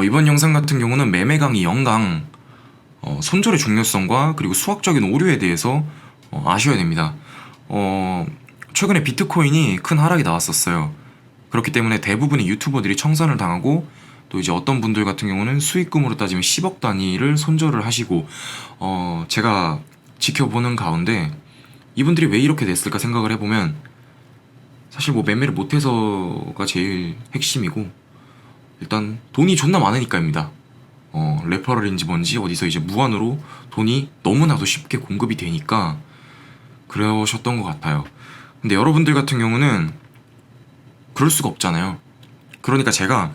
이번 영상 같은 경우는 매매 강의 0강 손절의 중요성과 그리고 수학적인 오류에 대해서 아셔야 됩니다. 최근에 비트코인이 큰 하락이 나왔었어요. 그렇기 때문에 대부분의 유튜버들이 청산을 당하고 또 이제 어떤 분들 같은 경우는 수익금으로 따지면 10억 단위를 손절을 하시고 제가 지켜보는 가운데 이분들이 왜 이렇게 됐을까 생각을 해보면 사실 뭐 매매를 못해서가 제일 핵심이고 일단 돈이 존나 많으니까입니다. 레퍼럴인지 뭔지 어디서 이제 무한으로 돈이 너무나도 쉽게 공급이 되니까 그러셨던 것 같아요. 근데 여러분들 같은 경우는 그럴 수가 없잖아요. 그러니까 제가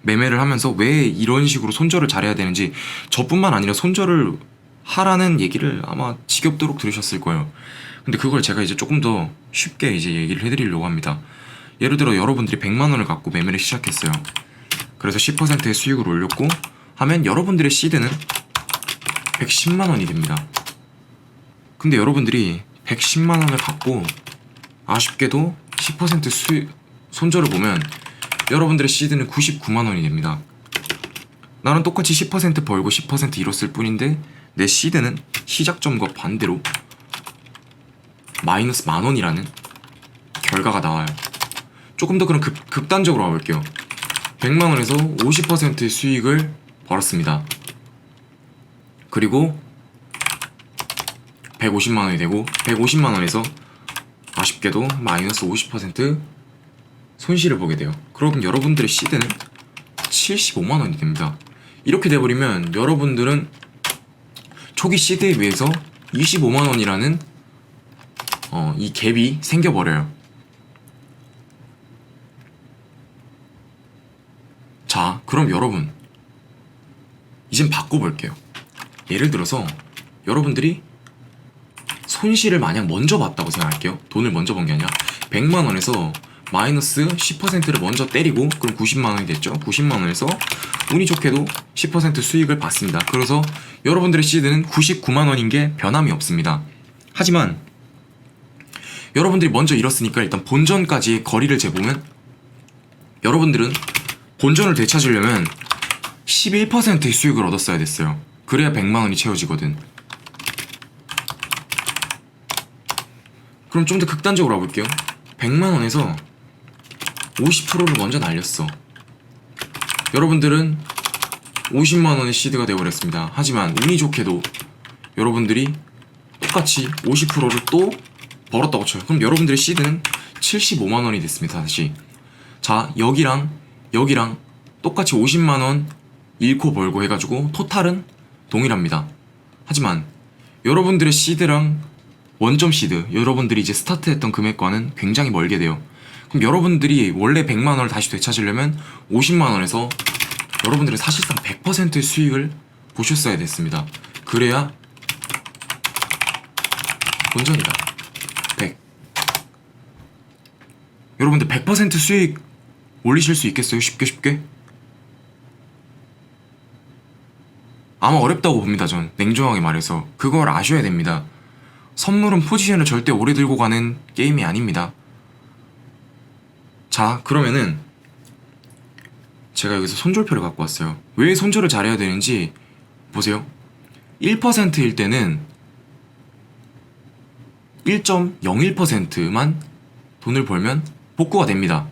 매매를 하면서 왜 이런 식으로 손절을 잘해야 되는지 저뿐만 아니라 손절을 하라는 얘기를 아마 지겹도록 들으셨을 거예요. 근데 그걸 제가 이제 조금 더 쉽게 이제 얘기를 해드리려고 합니다. 예를 들어 여러분들이 100만 원을 갖고 매매를 시작했어요. 그래서 10%의 수익을 올렸고 하면 여러분들의 시드는 110만 원이 됩니다. 근데 여러분들이 110만 원을 갖고 아쉽게도 10% 수익 손절을 보면 여러분들의 시드는 99만 원이 됩니다. 나는 똑같이 10% 벌고 10% 잃었을 뿐인데 내 시드는 시작점과 반대로 마이너스 만 원이라는 결과가 나와요. 조금 더 그런 극단적으로 가볼게요. 100만 원에서 50%의 수익을 벌었습니다. 그리고 150만 원이 되고 150만 원에서 아쉽게도 마이너스 50% 손실을 보게 돼요. 그럼 여러분들의 시드는 75만 원이 됩니다. 이렇게 돼버리면 여러분들은 초기 시드에 비해서 25만 원이라는 이 갭이 생겨버려요. 자, 그럼 여러분 이젠 바꿔볼게요. 예를 들어서 여러분들이 손실을 만약 먼저 봤다고 생각할게요. 돈을 먼저 본 게 아니라 100만 원에서 마이너스 10%를 먼저 때리고 그럼 90만 원이 됐죠. 90만 원에서 운이 좋게도 10% 수익을 봤습니다. 그래서 여러분들의 시드는 99만 원인 게 변함이 없습니다. 하지만 여러분들이 먼저 잃었으니까 일단 본전까지의 거리를 재보면 여러분들은 본전을 되찾으려면 11%의 수익을 얻었어야 됐어요. 그래야 100만 원이 채워지거든. 그럼 좀 더 극단적으로 와볼게요. 100만 원에서 50%를 먼저 날렸어. 여러분들은 50만 원의 시드가 되어버렸습니다. 하지만 운이 좋게도 여러분들이 똑같이 50%를 또 벌었다고 쳐요. 그럼 여러분들의 시드는 75만 원이 됐습니다. 다시. 자, 여기랑 똑같이 50만 원 잃고 벌고 해가지고 토탈은 동일합니다. 하지만 여러분들의 시드랑 원점 시드, 여러분들이 이제 스타트했던 금액과는 굉장히 멀게 돼요. 그럼 여러분들이 원래 100만 원을 다시 되찾으려면 50만 원에서 여러분들은 사실상 100%의 수익을 보셨어야 됐습니다. 그래야 본전이다. 100. 여러분들 100% 수익 올리실 수 있겠어요? 쉽게? 아마 어렵다고 봅니다. 전 냉정하게 말해서 그걸 아셔야 됩니다. 선물은 포지션을 절대 오래 들고 가는 게임이 아닙니다. 자, 그러면은 제가 여기서 손절표를 갖고 왔어요. 왜 손절을 잘해야 되는지 보세요. 1%일 때는 1.01%만 돈을 벌면 복구가 됩니다.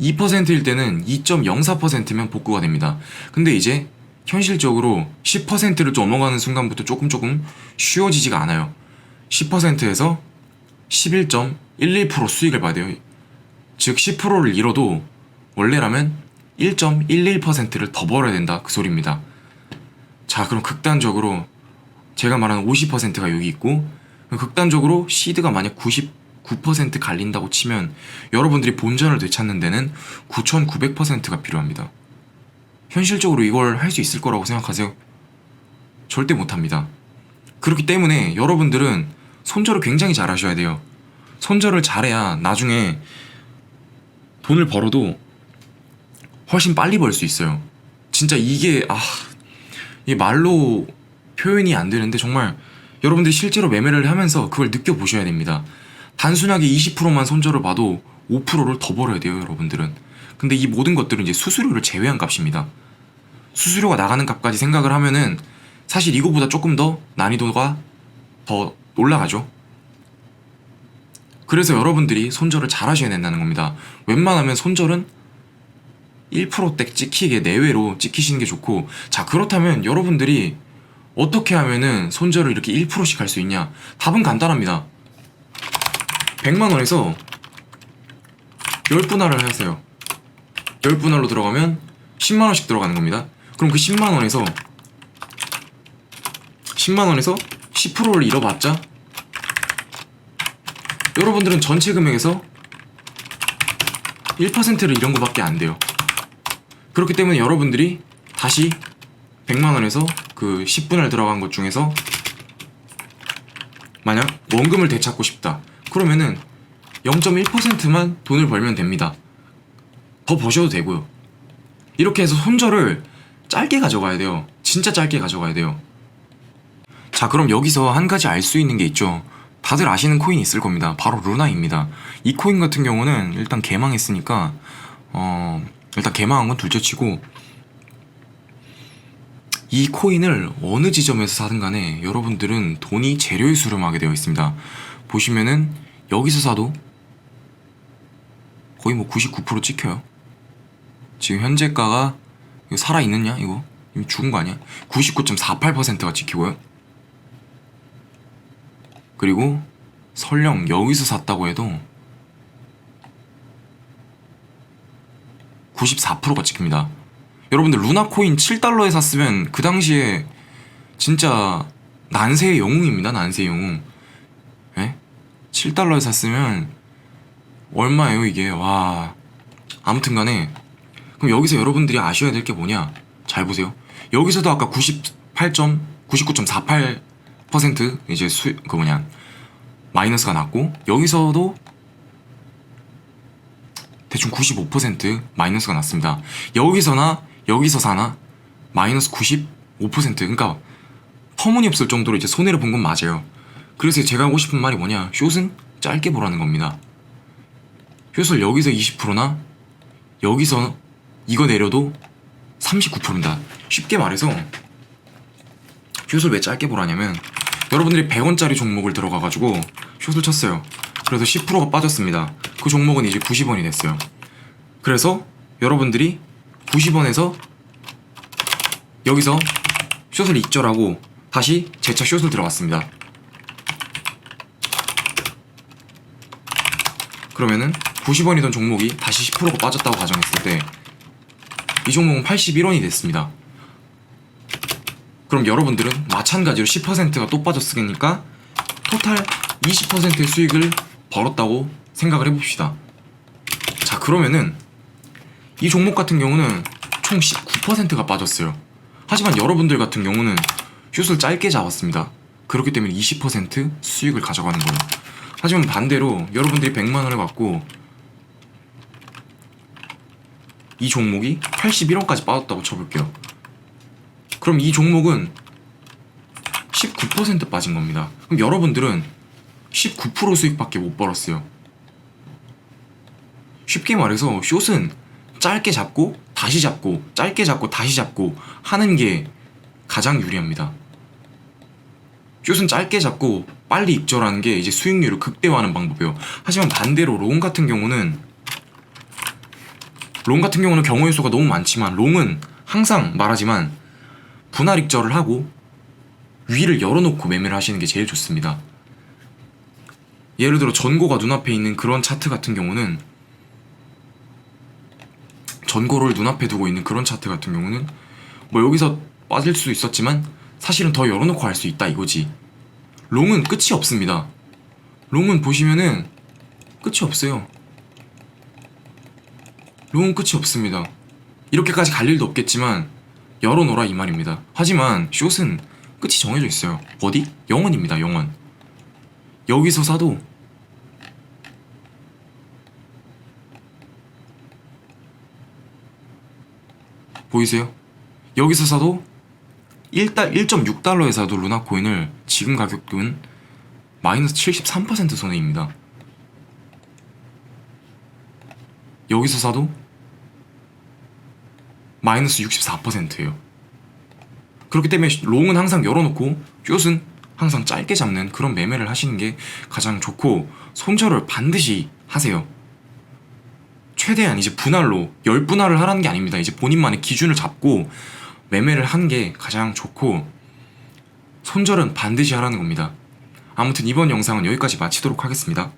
2%일 때는 2.04%면 복구가 됩니다. 근데 이제 현실적으로 10%를 좀 넘어가는 순간부터 조금 쉬워지지가 않아요. 10%에서 11.11% 수익을 받아요. 즉 10%를 잃어도 원래라면 1.11%를 더 벌어야 된다, 그 소리입니다. 자, 그럼 극단적으로 제가 말하는 50%가 여기 있고 극단적으로 시드가 만약 99% 갈린다고 치면 여러분들이 본전을 되찾는 데는 9,900%가 필요합니다. 현실적으로 이걸 할 수 있을 거라고 생각하세요? 절대 못합니다. 그렇기 때문에 여러분들은 손절을 굉장히 잘 하셔야 돼요. 손절을 잘해야 나중에 돈을 벌어도 훨씬 빨리 벌 수 있어요. 진짜 이게 말로 표현이 안 되는데 정말 여러분들이 실제로 매매를 하면서 그걸 느껴보셔야 됩니다. 단순하게 20%만 손절을 봐도 5%를 더 벌어야 돼요, 여러분들은. 근데 이 모든 것들은 이제 수수료를 제외한 값입니다. 수수료가 나가는 값까지 생각을 하면은 사실 이거보다 조금 더 난이도가 더 올라가죠. 그래서 여러분들이 손절을 잘 하셔야 된다는 겁니다. 웬만하면 손절은 1%대 찍히게 내외로 찍히시는 게 좋고, 자, 그렇다면 여러분들이 어떻게 하면은 손절을 이렇게 1%씩 할 수 있냐? 답은 간단합니다. 100만원에서 10분할을 하세요. 10분할로 들어가면 10만원씩 들어가는 겁니다. 그럼 그 10만원에서 10%를 잃어봤자 여러분들은 전체 금액에서 1%를 잃은 것밖에 안 돼요. 그렇기 때문에 여러분들이 다시 100만원에서 그 10분할 들어간 것 중에서 만약 원금을 되찾고 싶다 그러면은 0.1%만 돈을 벌면 됩니다. 더 버셔도 되고요. 이렇게 해서 손절을 짧게 가져가야 돼요. 진짜 짧게 가져가야 돼요. 자, 그럼 여기서 한 가지 알 수 있는 게 있죠. 다들 아시는 코인이 있을 겁니다. 바로 루나입니다. 이 코인 같은 경우는 일단 개망했으니까 일단 개망한 건 둘째치고, 이 코인을 어느 지점에서 사든 간에 여러분들은 돈이 재료에 수렴하게 되어 있습니다. 보시면은 여기서 사도 거의 뭐 99% 찍혀요. 지금 현재가가 이거 살아있느냐 이거? 이거 죽은 거 아니야? 99.48%가 찍히고요. 그리고 설령 여기서 샀다고 해도 94%가 찍힙니다. 여러분들 루나코인 7달러에 샀으면 그 당시에 진짜 난세의 영웅입니다. 난세의 영웅. 예? 7달러에 샀으면 얼마예요 이게? 와. 아무튼 간에 그럼 여기서 여러분들이 아셔야 될 게 뭐냐? 잘 보세요. 여기서도 아까 99.48% 이제 마이너스가 났고, 여기서도 대충 95% 마이너스가 났습니다. 여기서나 여기서 사나 마이너스 95%. 그러니까 터무니없을 정도로 이제 손해를 본 건 맞아요. 그래서 제가 하고 싶은 말이 뭐냐? 숏은 짧게 보라는 겁니다. 숏을 여기서 20%나 여기서 이거 내려도 39%입니다. 쉽게 말해서 숏을 왜 짧게 보라냐면, 여러분들이 100원짜리 종목을 들어가가지고 숏을 쳤어요. 그래서 10%가 빠졌습니다. 그 종목은 이제 90원이 됐어요. 그래서 여러분들이 90원에서 여기서 숏을 익절하고 다시 재차 숏을 들어갔습니다. 그러면은 90원이던 종목이 다시 10%가 빠졌다고 가정했을 때 이 종목은 81원이 됐습니다. 그럼 여러분들은 마찬가지로 10%가 또 빠졌으니까 토탈 20%의 수익을 벌었다고 생각을 해봅시다. 자, 그러면은 이 종목 같은 경우는 총 19%가 빠졌어요. 하지만 여러분들 같은 경우는 숏을 짧게 잡았습니다. 그렇기 때문에 20% 수익을 가져가는 거예요. 하지만 반대로 여러분들이 100만원을 갖고 이 종목이 81원까지 빠졌다고 쳐볼게요. 그럼 이 종목은 19% 빠진 겁니다. 그럼 여러분들은 19% 수익밖에 못 벌었어요. 쉽게 말해서 숏은 짧게 잡고 다시 잡고 짧게 잡고 다시 잡고 하는 게 가장 유리합니다. 숏은 짧게 잡고 빨리 익절하는 게 이제 수익률을 극대화하는 방법이에요. 하지만 반대로 롱 같은 경우는 경우의 수가 너무 많지만, 롱은 항상 말하지만 분할 익절을 하고 위를 열어놓고 매매를 하시는 게 제일 좋습니다. 예를 들어 전고가 눈앞에 있는 그런 차트 같은 경우는, 전고를 눈앞에 두고 있는 그런 차트 같은 경우는 뭐 여기서 빠질 수 있었지만 사실은 더 열어놓고 할 수 있다 이거지. 롱은 끝이 없습니다. 롱은 보시면은 끝이 없어요. 롱은 끝이 없습니다. 이렇게까지 갈 일도 없겠지만 열어놓으라 이 말입니다. 하지만 숏은 끝이 정해져 있어요. 어디? 영원입니다. 영원. 여기서 사도 보이세요? 여기서 사도 1.6달러에 사도 루나코인을 지금 가격은 마이너스 73% 손해입니다. 여기서 사도 마이너스 64%예요. 그렇기 때문에 롱은 항상 열어놓고 숏은 항상 짧게 잡는 그런 매매를 하시는 게 가장 좋고, 손절을 반드시 하세요. 최대한 이제 분할로 10분할을 하라는 게 아닙니다. 이제 본인만의 기준을 잡고 매매를 하는 게 가장 좋고, 손절은 반드시 하라는 겁니다. 아무튼 이번 영상은 여기까지 마치도록 하겠습니다.